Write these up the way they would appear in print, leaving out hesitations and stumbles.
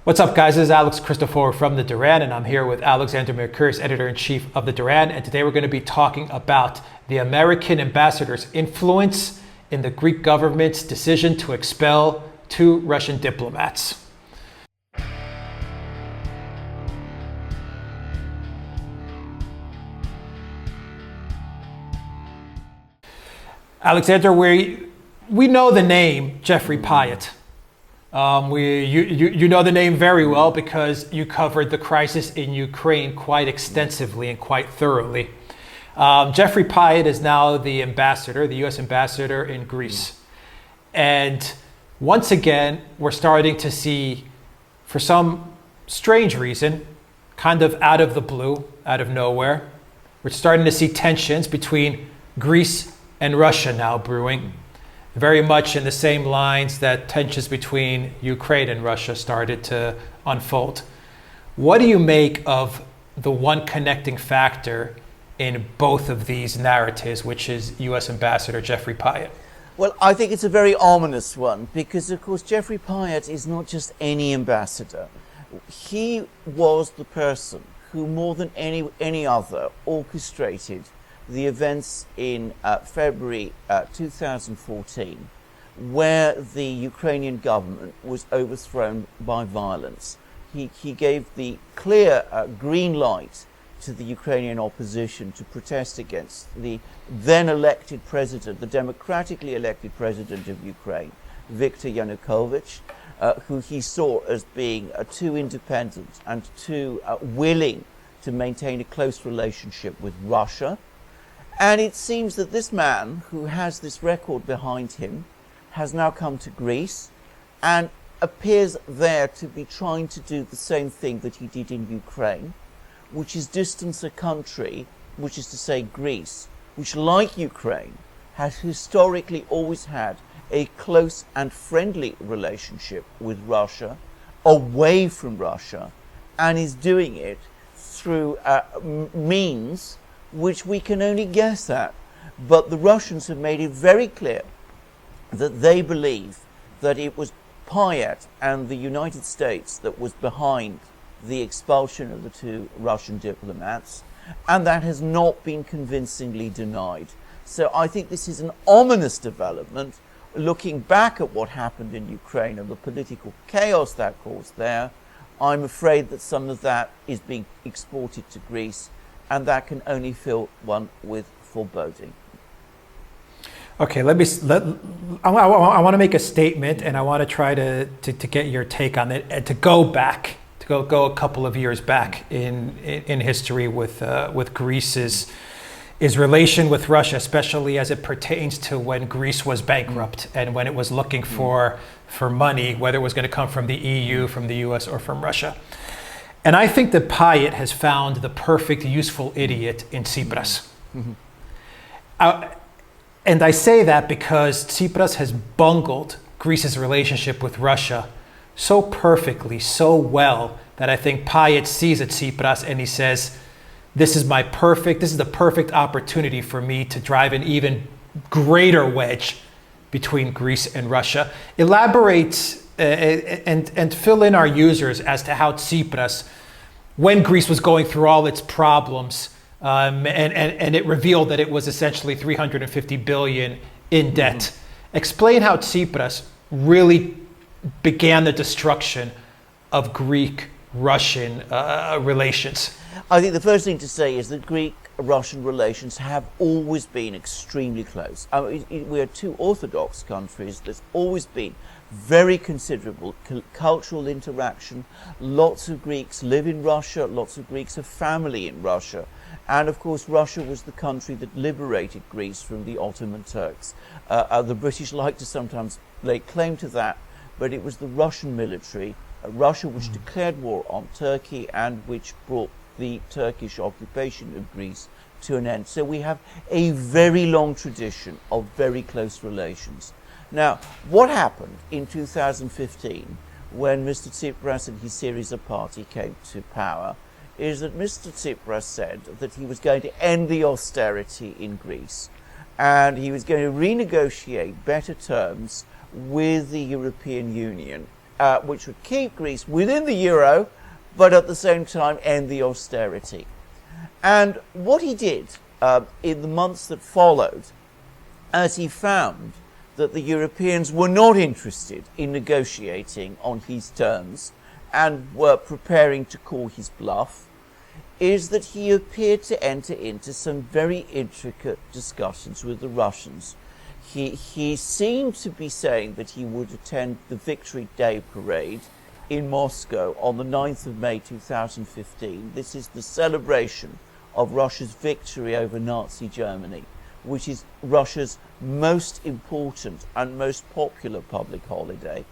What's up, guys? This is Alex Christoforou from the Duran, and I'm here with Alexander Mercouris, editor-in-chief of the Duran. And today we're going to be talking about the American ambassador's influence in the Greek government's decision to expel 2 Russian diplomats. Alexander, we know the name Geoffrey Pyatt. You know the name very well because you covered the crisis in Ukraine quite extensively and quite thoroughly. Geoffrey Pyatt is now the ambassador, the U.S. ambassador in Greece. And once again, we're starting to see, for some strange reason, kind of out of the blue, out of nowhere, we're starting to see tensions between Greece and Russia now brewing. Very much in the same lines that tensions between Ukraine and Russia started to unfold. What do you make of the one connecting factor in both of these narratives, which is U.S. Ambassador Geoffrey Pyatt? Well, I think it's a very ominous one because, of course, Geoffrey Pyatt is not just any ambassador. He was the person who, more than any other, orchestrated the events in February 2014, where the Ukrainian government was overthrown by violence. He gave the clear green light to the Ukrainian opposition to protest against the then elected president, the democratically elected president of Ukraine, Viktor Yanukovych, who he saw as being too independent and too willing to maintain a close relationship with Russia. And it seems that this man, who has this record behind him, has now come to Greece and appears there to be trying to do the same thing that he did in Ukraine, which is distance a country, which is to say Greece, which, like Ukraine, has historically always had a close and friendly relationship with Russia, away from Russia, and is doing it through means which we can only guess at. But the Russians have made it very clear that they believe that it was Pyatts and the United States that was behind the expulsion of the 2 Russian diplomats, and that has not been convincingly denied. So I think this is an ominous development, looking back at what happened in Ukraine and the political chaos that caused there. I'm afraid that some of that is being exported to Greece, and that can only fill one with foreboding. Okay, I want to make a statement, and I want to try to get your take on it, and to go a couple of years back in history with Greece's relation with Russia, especially as it pertains to when Greece was bankrupt and when it was looking for money, whether it was going to come from the EU, from the US, or from Russia. And I think that Pyatt has found the perfect useful idiot in Tsipras. And I say that because Tsipras has bungled Greece's relationship with Russia so perfectly, so well, that I think Pyatt sees at Tsipras and he says, this is the perfect opportunity for me to drive an even greater wedge between Greece and Russia. Elaborate and fill in our users as to how Tsipras, when Greece was going through all its problems, and it revealed that it was essentially 350 billion in debt. Explain how Tsipras really began the destruction of Greek-Russian relations. I think the first thing to say is that Greek-Russian relations have always been extremely close. We are 2 Orthodox countries. There's always been very considerable cultural interaction. Lots of Greeks live in Russia. Lots of Greeks have family in Russia. And of course, Russia was the country that liberated Greece from the Ottoman Turks. The British like to sometimes lay claim to that, but it was the Russian military, Russia, which declared war on Turkey and which brought the Turkish occupation of Greece to an end. So we have a very long tradition of very close relations. Now, what happened in 2015 when Mr. Tsipras and his Syriza party came to power is that Mr. Tsipras said that he was going to end the austerity in Greece and he was going to renegotiate better terms with the European Union would keep Greece within the euro, but at the same time end the austerity. And what he did in the months that followed, as he found that the Europeans were not interested in negotiating on his terms and were preparing to call his bluff, is that he appeared to enter into some very intricate discussions with the Russians. He seemed to be saying that he would attend the Victory Day parade in Moscow on the 9th of May 2015. This is the celebration of Russia's victory over Nazi Germany, which is Russia's most important and most popular public holiday.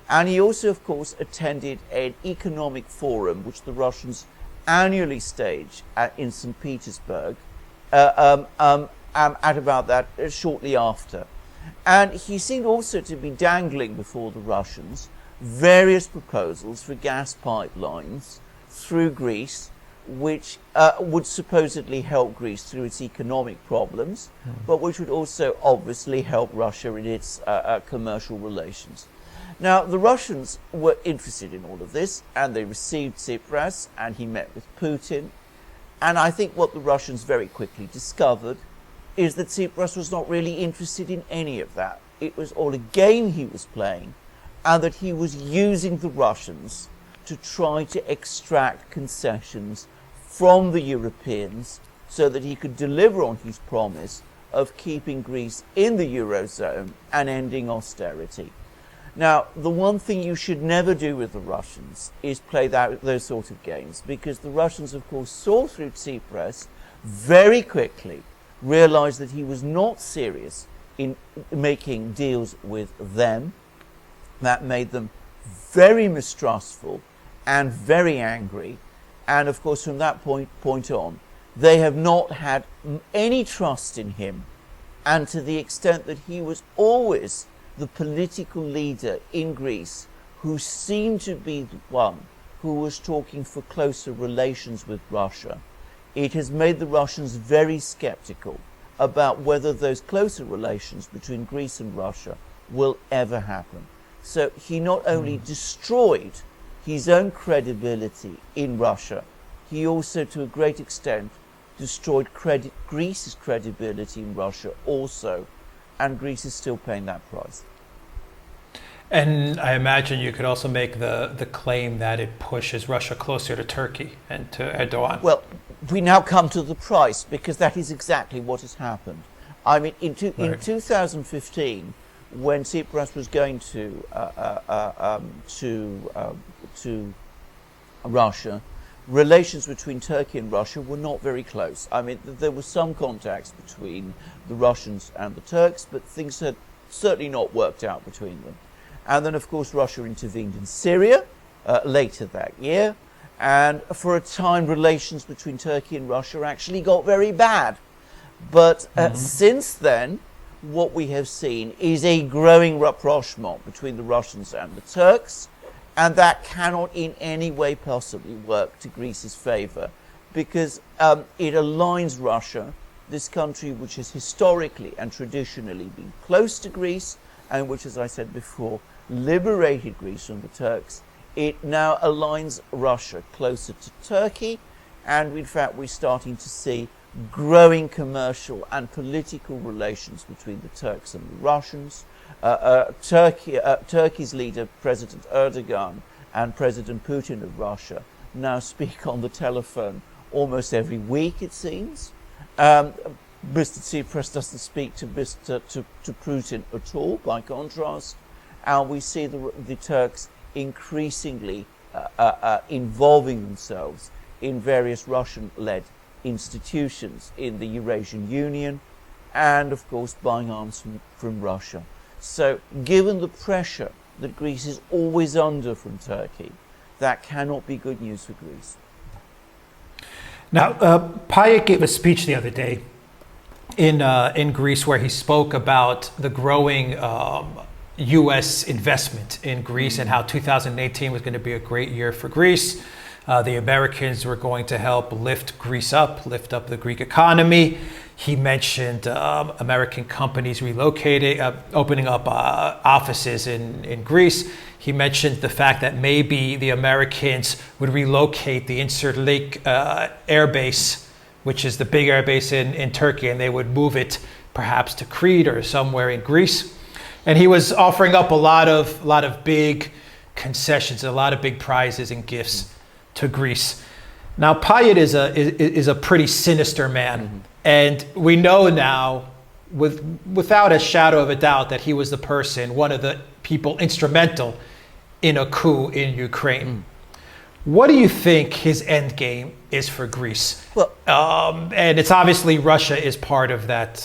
And he also, of course, attended an economic forum which the Russians annually stage in St. Petersburg at about that shortly after. And he seemed also to be dangling before the Russians various proposals for gas pipelines through Greece, which would supposedly help Greece through its economic problems, but which would also obviously help Russia in its commercial relations. Now, the Russians were interested in all of this, and they received Tsipras, and he met with Putin. And I think what the Russians very quickly discovered is that Tsipras was not really interested in any of that. It was all a game he was playing, and that he was using the Russians to try to extract concessions from the Europeans so that he could deliver on his promise of keeping Greece in the Eurozone and ending austerity. Now, the one thing you should never do with the Russians is play those sort of games, because the Russians, of course, saw through Tsipras, very quickly realized that he was not serious in making deals with them. That made them very mistrustful and very angry. And of course, from that point on, they have not had any trust in him. And to the extent that he was always the political leader in Greece who seemed to be the one who was talking for closer relations with Russia, it has made the Russians very skeptical about whether those closer relations between Greece and Russia will ever happen. So he not only destroyed his own credibility in Russia, he also, to a great extent, destroyed Greece's credibility in Russia also, and Greece is still paying that price. And I imagine you could also make the claim that it pushes Russia closer to Turkey and to Erdogan. Well, we now come to the price, because that is exactly what has happened. I mean, in 2015, when Tsipras was going to Russia, relations between Turkey and Russia were not very close. I mean, there were some contacts between the Russians and the Turks, but things had certainly not worked out between them. And then, of course, Russia intervened in Syria later that year. And for a time, relations between Turkey and Russia actually got very bad. But since then, what we have seen is a growing rapprochement between the Russians and the Turks. And that cannot in any way possibly work to Greece's favor, because it aligns Russia, this country which has historically and traditionally been close to Greece, and which, as I said before, liberated Greece from the Turks. It now aligns Russia closer to Turkey, and in fact we're starting to see growing commercial and political relations between the Turks and the Russians. Turkey's leader, President Erdogan, and President Putin of Russia now speak on the telephone almost every week, it seems. Mr. Tsipras doesn't speak to Putin at all, by contrast. And we see the Turks increasingly involving themselves in various Russian-led institutions in the Eurasian Union, and of course buying arms from Russia. So given the pressure that Greece is always under from Turkey, that cannot be good news for Greece. Now, Pyatt gave a speech the other day in Greece where he spoke about the growing U.S. investment in Greece and how 2018 was going to be a great year for Greece. The Americans were going to help lift Greece up, lift up the Greek economy. He mentioned American companies relocating, opening up offices in Greece. He mentioned the fact that maybe the Americans would relocate the Incirlik air base, which is the big air base in Turkey, and they would move it perhaps to Crete or somewhere in Greece. And he was offering up a lot of big concessions, a lot of big prizes and gifts to Greece. Now, Pyatt is a pretty sinister man, and we know now, without a shadow of a doubt, that he was the person, one of the people instrumental in a coup in Ukraine. What do you think his endgame is for Greece? Well, and it's obviously Russia is part of that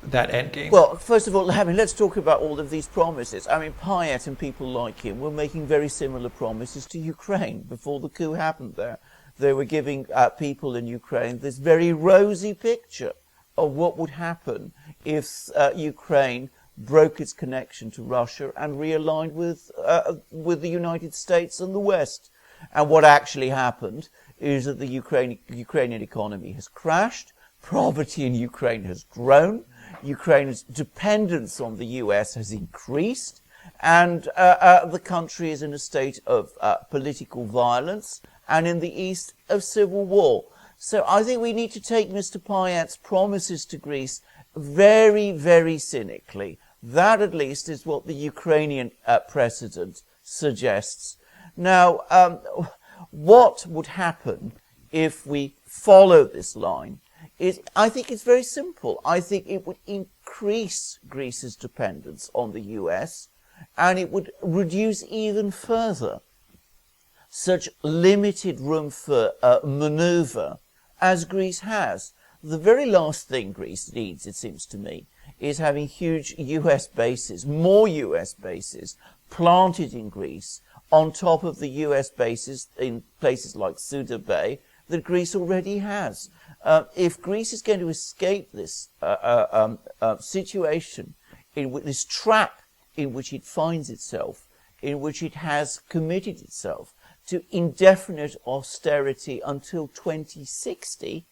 endgame. Well, first of all, let's talk about all of these promises. I mean, Pyatt and people like him were making very similar promises to Ukraine before the coup happened there. They were giving people in Ukraine this very rosy picture of what would happen if Ukraine broke its connection to Russia and realigned with the United States and the West. And what actually happened is that the Ukrainian economy has crashed, poverty in Ukraine has grown, Ukraine's dependence on the US has increased, and the country is in a state of political violence and in the east of civil war. So I think we need to take Mr. Pyatt's promises to Greece very, very cynically. That at least is what the Ukrainian precedent suggests. Now, what would happen if we follow this line is, I think it's very simple. I think it would increase Greece's dependence on the US, and it would reduce even further such limited room for maneuver as Greece has. The very last thing Greece needs, it seems to me, is having huge US bases, more US bases planted in Greece on top of the US bases in places like Suda Bay that Greece already has. If Greece is going to escape this situation, this trap in which it finds itself, in which it has committed itself to indefinite austerity until 2060,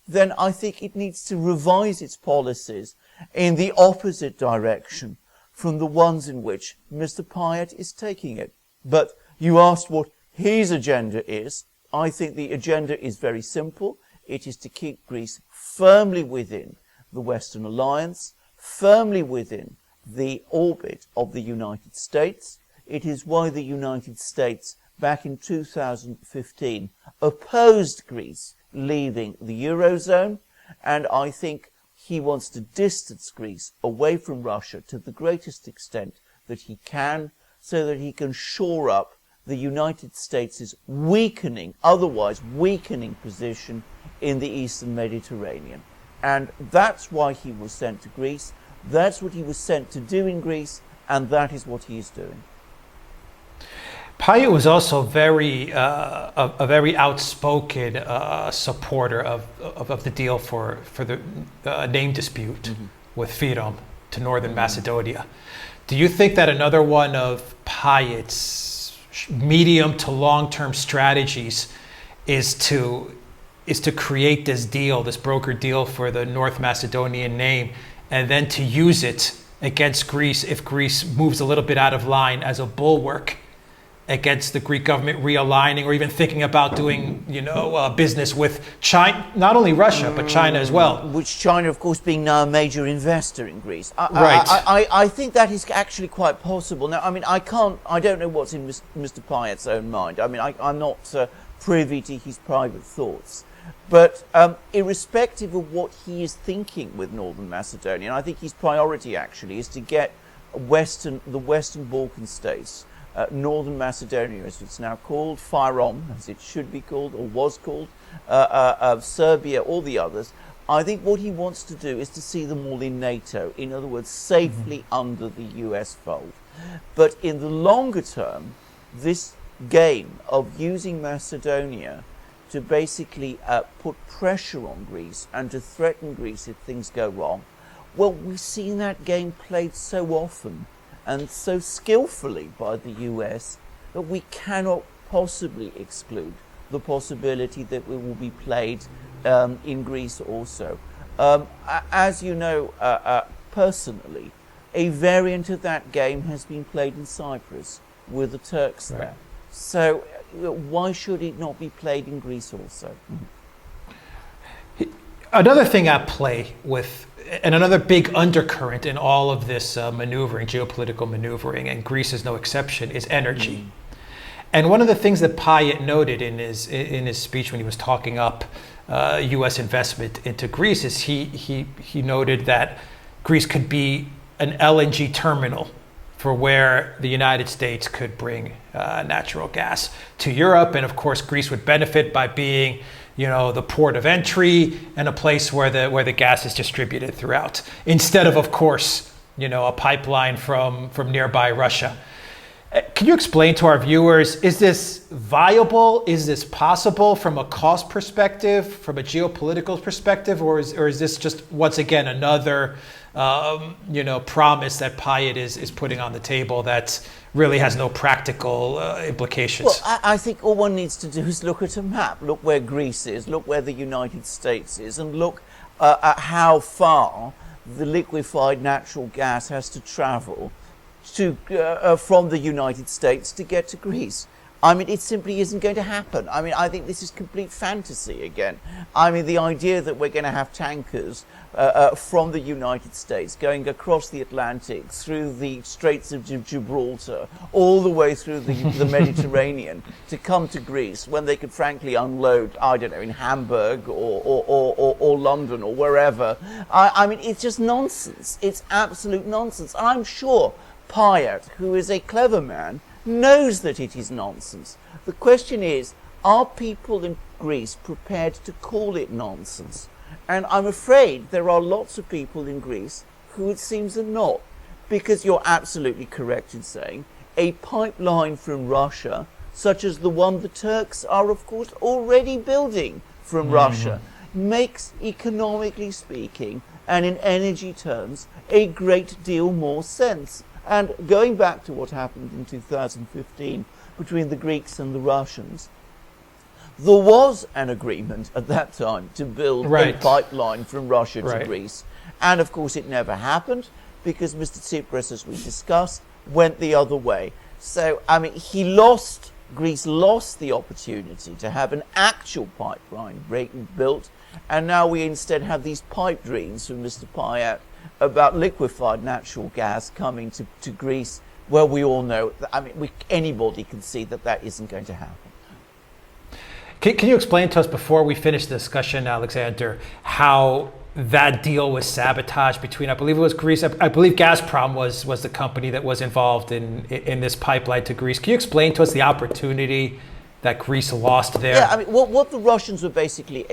then I think it needs to revise its policies in the opposite direction from the ones in which Mr. Pyatt is taking it. But you asked what his agenda is. I think the agenda is very simple. It is to keep Greece firmly within the Western alliance, firmly within the orbit of the United States. It is why the United States, back in 2015, opposed Greece leaving the Eurozone, and I think he wants to distance Greece away from Russia to the greatest extent that he can, so that he can shore up the United States' otherwise weakening position in the Eastern Mediterranean. And that's why he was sent to Greece. That's what he was sent to do in Greece, and that is what he is doing. Pyatt was also a very outspoken supporter of the deal for the name dispute with Fyrom to Northern Macedonia. Do you think that another one of Pyatt's medium to long-term strategies is to create this deal, this brokered deal for the North Macedonian name, and then to use it against Greece if Greece moves a little bit out of line as a bulwark against the Greek government realigning, or even thinking about doing, business with China, not only Russia, but China as well? Which China, of course, being now a major investor in Greece. Right. I think that is actually quite possible. Now, I mean, I don't know what's in Mr. Pyatt's own mind. I mean, I'm not privy to his private thoughts. But irrespective of what he is thinking with Northern Macedonia, and I think his priority actually is to get the Western Balkan states, Northern Macedonia, as it's now called, Fyrom, as it should be called, or was called, Serbia, all the others. I think what he wants to do is to see them all in NATO, in other words, safely under the US fold. But in the longer term, this game of using Macedonia to basically put pressure on Greece and to threaten Greece if things go wrong, well, we've seen that game played so often and so skillfully by the US that we cannot possibly exclude the possibility that it will be played in Greece also. As you know personally, a variant of that game has been played in Cyprus with the Turks there. So why should it not be played in Greece also? Another thing at play with, and another big undercurrent in all of this maneuvering, geopolitical maneuvering, and Greece is no exception, is energy. And one of the things that Pyatt noted in his speech when he was talking up U.S. investment into Greece is he noted that Greece could be an LNG terminal for where the United States could bring natural gas to Europe. And of course, Greece would benefit by being, the port of entry and a place where the gas is distributed throughout, instead of course, a pipeline from nearby Russia. Can you explain to our viewers, is this viable? Is this possible from a cost perspective, from a geopolitical perspective, or is this just, once again, another promise that Pyatt is putting on the table that really has no practical implications? Well, I think all one needs to do is look at a map, look where Greece is, look where the United States is, and look at how far the liquefied natural gas has to travel from the United States to get to Greece. I mean, it simply isn't going to happen. I mean, I think this is complete fantasy again. I mean, the idea that we're going to have tankers from the United States going across the Atlantic, through the Straits of Gibraltar, all the way through the Mediterranean to come to Greece, when they could frankly unload, I don't know, in Hamburg or London or wherever. I mean, it's just nonsense. It's absolute nonsense. And I'm sure Pyatt, who is a clever man, knows that it is nonsense. The question is, are people in Greece prepared to call it nonsense? And I'm afraid there are lots of people in Greece who it seems are not, because you're absolutely correct in saying a pipeline from Russia, such as the one the Turks are, of course, already building from Russia, makes, economically speaking, and in energy terms, a great deal more sense. And going back to what happened in 2015 between the Greeks and the Russians, there was an agreement at that time to build a pipeline from Russia to Greece. And of course it never happened because Mr. Tsipras, as we discussed, went the other way. So, I mean, Greece lost the opportunity to have an actual pipeline built, and now we instead have these pipe dreams from Mr. Pyatt about liquefied natural gas coming to Greece, where we all know, anybody can see that isn't going to happen. Can you explain to us, before we finish the discussion, Alexander, how that deal was sabotaged between, I believe it was Greece, I believe Gazprom was the company that was involved in this pipeline to Greece. Can you explain to us the opportunity that Greece lost there? Yeah, I mean, what the Russians were basically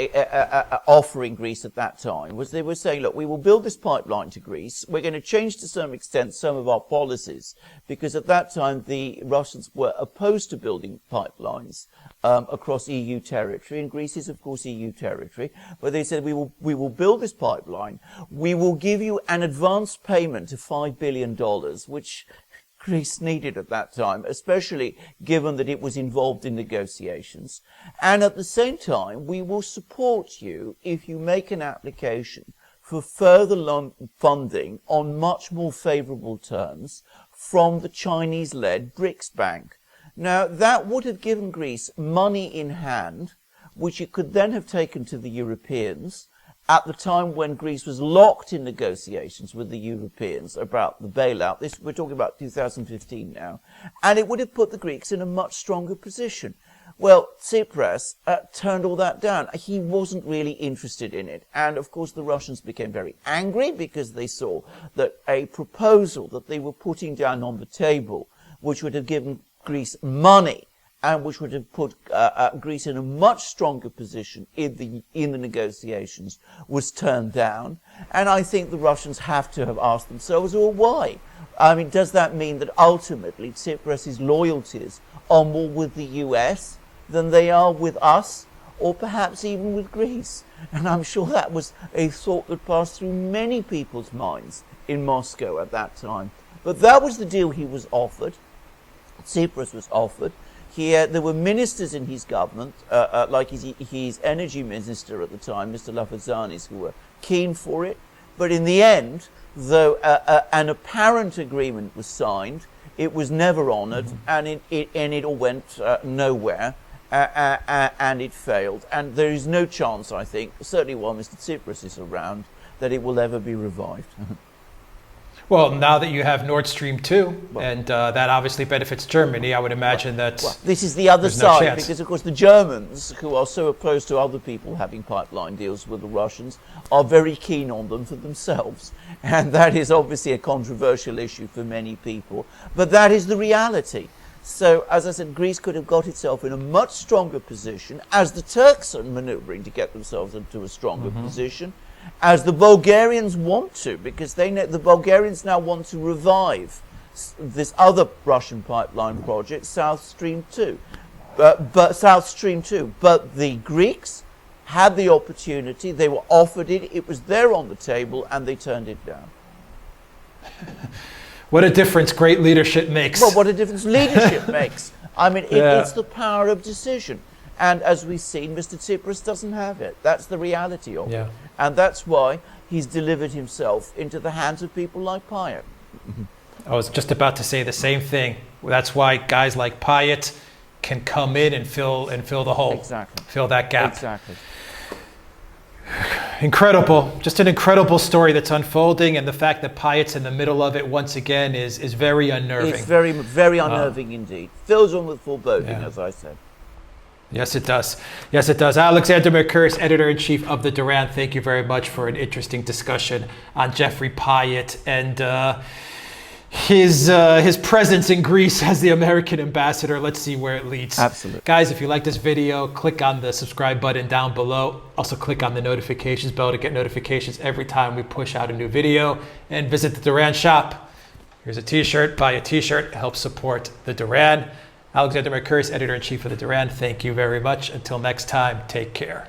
offering Greece at that time was they were saying, look, we will build this pipeline to Greece. We're going to change to some extent some of our policies, because at that time the Russians were opposed to building pipelines across EU territory, and Greece is, of course, EU territory. But they said, we will build this pipeline. We will give you an advance payment of $5 billion, which Greece needed at that time, especially given that it was involved in negotiations. And at the same time, we will support you if you make an application for further funding on much more favourable terms from the Chinese-led BRICS Bank. Now, that would have given Greece money in hand, which it could then have taken to the Europeans at the time when Greece was locked in negotiations with the Europeans about the bailout. We're talking about 2015 now. And it would have put the Greeks in a much stronger position. Well, Tsipras turned all that down. He wasn't really interested in it. And, of course, the Russians became very angry because they saw that a proposal that they were putting down on the table, which would have given Greece money, and which would have put Greece in a much stronger position in the negotiations, was turned down. And I think the Russians have to have asked themselves, well, why? I mean, does that mean that ultimately Tsipras's loyalties are more with the US than they are with us, or perhaps even with Greece? And I'm sure that was a thought that passed through many people's minds in Moscow at that time. But that was the deal he was offered. Tsipras was offered. There were ministers in his government, like his energy minister at the time, Mr. Lafazanis, who were keen for it. But in the end, though an apparent agreement was signed, it was never honoured, and it all went nowhere, and it failed. And there is no chance, I think, certainly while Mr. Tsipras is around, that it will ever be revived. Well, now that you have Nord Stream 2, and that obviously benefits Germany, I would imagine that this is the other side, because, of course, the Germans, who are so opposed to other people having pipeline deals with the Russians, are very keen on them for themselves. And that is obviously a controversial issue for many people. But that is the reality. So, as I said, Greece could have got itself in a much stronger position, as the Turks are manoeuvring to get themselves into a stronger position, as the Bulgarians want to, because the Bulgarians now want to revive this other Russian pipeline project, South Stream 2. But the Greeks had the opportunity, they were offered it, it was there on the table, and they turned it down. What a difference great leadership makes. Well, what a difference leadership makes. I mean, it's the power of decision. And as we've seen, Mr. Tsipras doesn't have it. That's the reality of it. And that's why he's delivered himself into the hands of people like Pyatt. I was just about to say the same thing. That's why guys like Pyatts can come in and fill the hole. Exactly. Fill that gap. Exactly. Incredible. Just an incredible story that's unfolding, and the fact that Pyatt's in the middle of it once again is very unnerving. It's very, very unnerving indeed. Fills one with foreboding, as I said. Yes, it does. Yes, it does. Alexander Mercouris, Editor-in-Chief of the Duran, thank you very much for an interesting discussion on Geoffrey Pyatt and his presence in Greece as the American ambassador. Let's see where it leads. Absolutely. Guys, if you like this video, click on the subscribe button down below. Also click on the notifications bell to get notifications every time we push out a new video. And visit the Duran shop. Here's a t-shirt. Buy a t-shirt. Help support the Duran. Alexander Mercouris, Editor-in-Chief of the Duran, thank you very much. Until next time, take care.